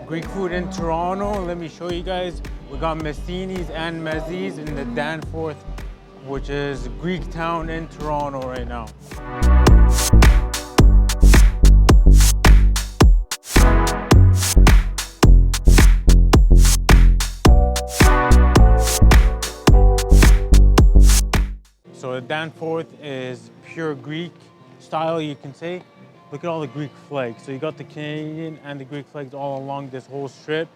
Greek food in Toronto. Let me show you guys. We got MESSINI's and MEZES in the Danforth, which is Greek town in Toronto right now. So the Danforth is pure Greek style, you can say. Look at all the Greek flags. So you got the Canadian and the Greek flags all along this whole strip,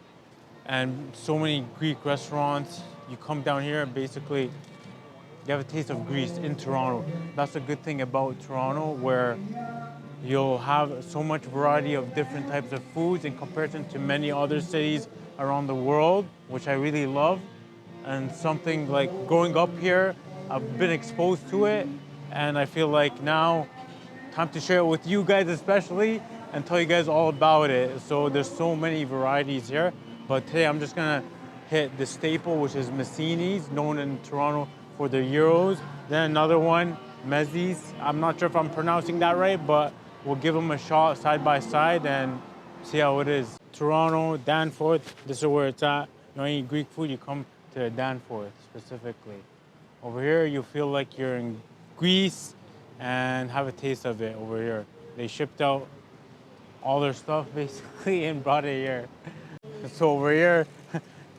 and so many Greek restaurants. You come down here, basically, you have a taste of Greece in Toronto. That's a good thing about Toronto, where you'll have so much variety of different types of foods in comparison to many other cities around the world, which I really love. And something like growing up here, I've been exposed to it, and I feel like now, time to share it with you guys especially, and tell you guys all about it. So there's so many varieties here, but today I'm just gonna hit the staple, which is MESSINI's, known in Toronto for their gyros. Then another one, MEZES. I'm not sure if I'm pronouncing that right, but we'll give them a shot side by side and see how it is. Toronto, Danforth, this is where it's at. You know, you eat Greek food, you come to Danforth specifically. Over here, you feel like you're in Greece and have a taste of it over here. They shipped out all their stuff basically and brought it here. So over here,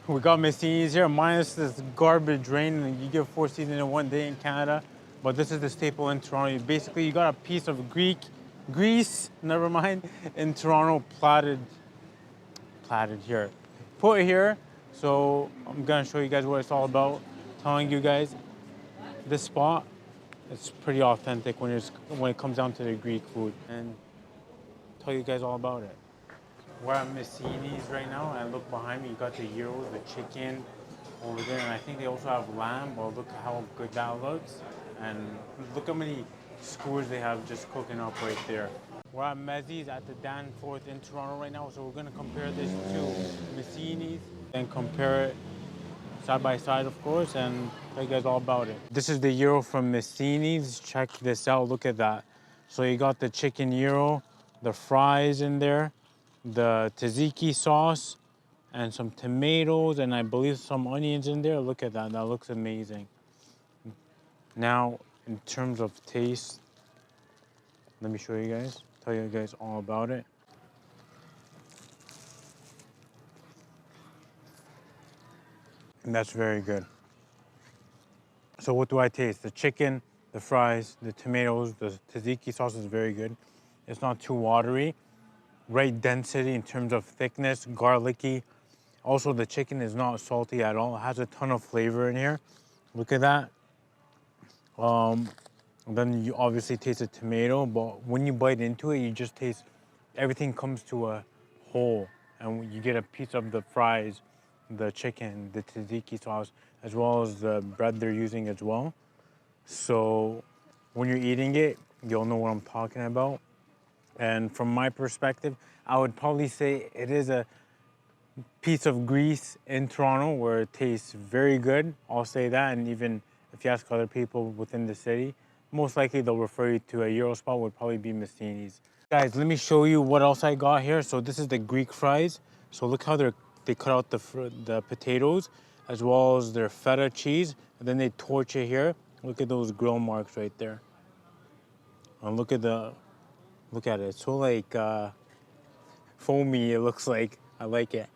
we got MESSINI's here, minus this garbage rain, and you get 4 seasons in one day in Canada. But this is the staple in Toronto. Basically, you got a piece of Greece, never mind, in Toronto, platted here. Put it here, so I'm gonna show you guys what it's all about. Telling you guys, this spot, it's pretty authentic when it comes down to the Greek food, and tell you guys all about it. We're at MESSINI's right now, and look behind me, you got the gyros, the chicken over there, and I think they also have lamb. Well, look how good that looks, and look how many skewers they have just cooking up right there. We're at MEZES at the Danforth in Toronto right now, so we're gonna compare this to MESSINI's and compare it side by side, of course, and tell you guys all about it. This is the gyro from MESSINI's. Check this out, look at that. So you got the chicken gyro, the fries in there, the tzatziki sauce, and some tomatoes, and I believe some onions in there. Look at that, that looks amazing. Now, in terms of taste, let me show you guys, tell you guys all about it. And that's very good. So what do I taste? The chicken, the fries, the tomatoes, the tzatziki sauce is very good. It's not too watery. Right density in terms of thickness, garlicky. Also, the chicken is not salty at all. It has a ton of flavor in here. Look at that. Then you obviously taste the tomato, but when you bite into it, you just taste, everything comes to a whole, and you get a piece of the fries, the chicken, the tzatziki sauce, as well as the bread they're using as well. So when you're eating it, you'll know what I'm talking about. And from my perspective, I would probably say it is a piece of Greece in Toronto where it tastes very good. I'll say that, and even if you ask other people within the city, most likely they'll refer you to a gyro spot, would probably be MESSINI's. Guys, let me show you what else I got here. So this is the Greek fries. So look how they cut out the potatoes, as well as their feta cheese, and then they torch it here. Look at those grill marks right there. And look at it. It's so like foamy, it looks like. I like it.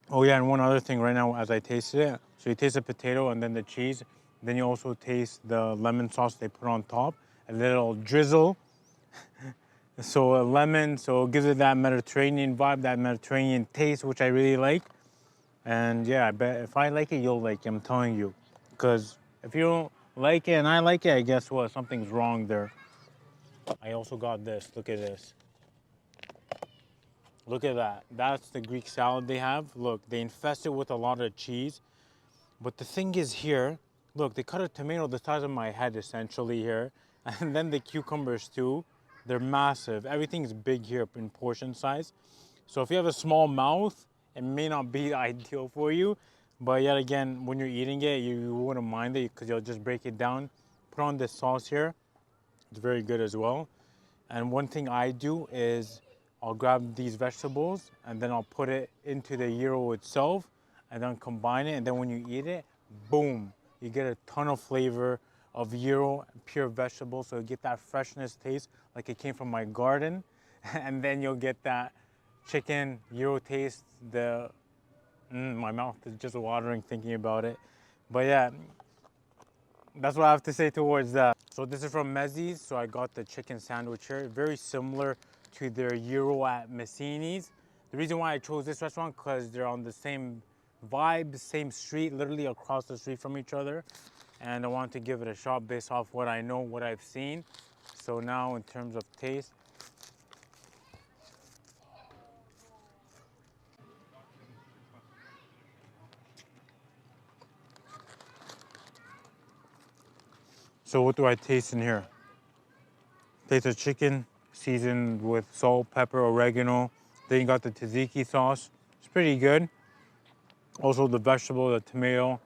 Oh yeah, and one other thing right now as I tasted it. So you taste the potato and then the cheese. Then you also taste the lemon sauce they put on top. A little drizzle. So a lemon, so it gives it that Mediterranean vibe, that Mediterranean taste, which I really like. And yeah, I bet if I like it, you'll like it, I'm telling you. Because if you don't like it and I like it, guess what? Something's wrong there. I also got this, look at this. Look at that, that's the Greek salad they have. Look, they infest it with a lot of cheese. But the thing is here, look, they cut a tomato the size of my head essentially here. And then the cucumbers too, they're massive. Everything's big here in portion size. So if you have a small mouth, it may not be ideal for you. But yet again, when you're eating it, you wouldn't mind it because you'll just break it down. Put on this sauce here. It's very good as well. And one thing I do is I'll grab these vegetables and then I'll put it into the gyro itself and then combine it. And then when you eat it, boom, you get a ton of flavor of gyro, pure vegetables. So you get that freshness taste like it came from my garden. And then you'll get that chicken gyro taste. My mouth is just watering thinking about it. But yeah, that's what I have to say towards that. So this is from MESSI's. So I got the chicken sandwich here. Very similar to their gyro at MESSINI's. The reason why I chose this restaurant, because they're on the same vibe, same street, literally across the street from each other. And I wanted to give it a shot based off what I know, what I've seen. So now in terms of taste, so what do I taste in here? Taste of chicken seasoned with salt, pepper, oregano. Then you got the tzatziki sauce. It's pretty good. Also the vegetable, the tomato,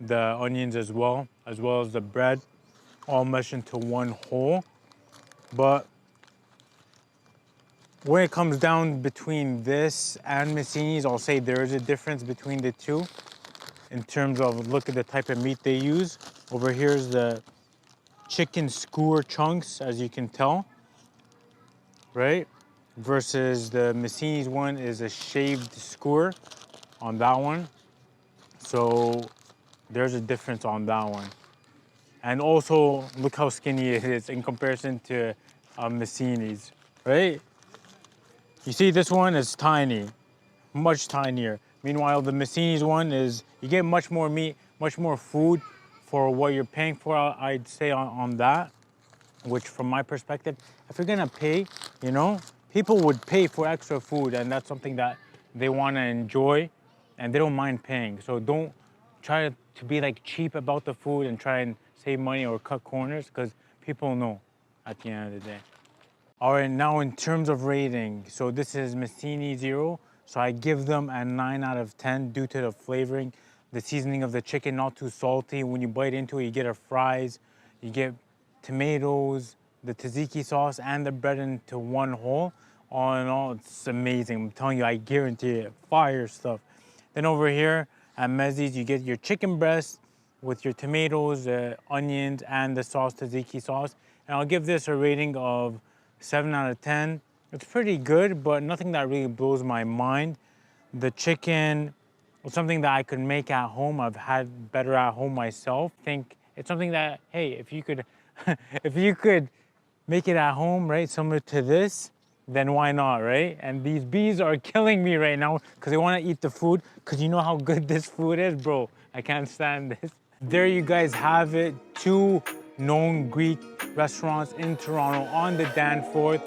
the onions as well as the bread, all meshed into one whole. But when it comes down between this and MESSINI's, I'll say there is a difference between the two in terms of look at the type of meat they use. Over here is the chicken skewer chunks, as you can tell, right? Versus the MESSINI's one is a shaved skewer on that one. So there's a difference on that one. And also, look how skinny it is in comparison to MESSINI's, right? You see this one is tiny, much tinier. Meanwhile, the MESSINI's one is, you get much more meat, much more food for what you're paying for, I'd say on that. Which from my perspective, if you're gonna pay, you know, people would pay for extra food and that's something that they wanna enjoy and they don't mind paying. So don't try to be like cheap about the food and try and save money or cut corners because people know at the end of the day. All right, now in terms of rating, so this is MESSINI Zero. So I give them a 9 out of 10 due to the flavoring, the seasoning of the chicken, not too salty. When you bite into it, you get a fries, you get tomatoes, the tzatziki sauce, and the bread into one whole. All in all, it's amazing. I'm telling you, I guarantee it, fire stuff. Then over here at MESSI's, you get your chicken breast with your tomatoes, the onions, and the sauce, tzatziki sauce. And I'll give this a rating of 7 out of 10. It's pretty good, but nothing that really blows my mind. The chicken was something that I could make at home. I've had better at home myself. I think it's something that, hey, if you could, if you could make it at home, right, similar to this, then why not, right? And these bees are killing me right now because they want to eat the food because you know how good this food is, bro. I can't stand this. There you guys have it. 2 known Greek restaurants in Toronto on the Danforth.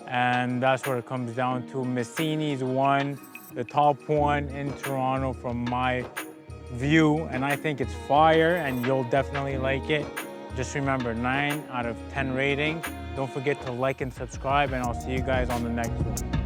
And that's what it comes down to. MESSINI's one, the top one in Toronto from my view. And I think it's fire and you'll definitely like it. Just remember, 9 out of 10 rating. Don't forget to like and subscribe and I'll see you guys on the next one.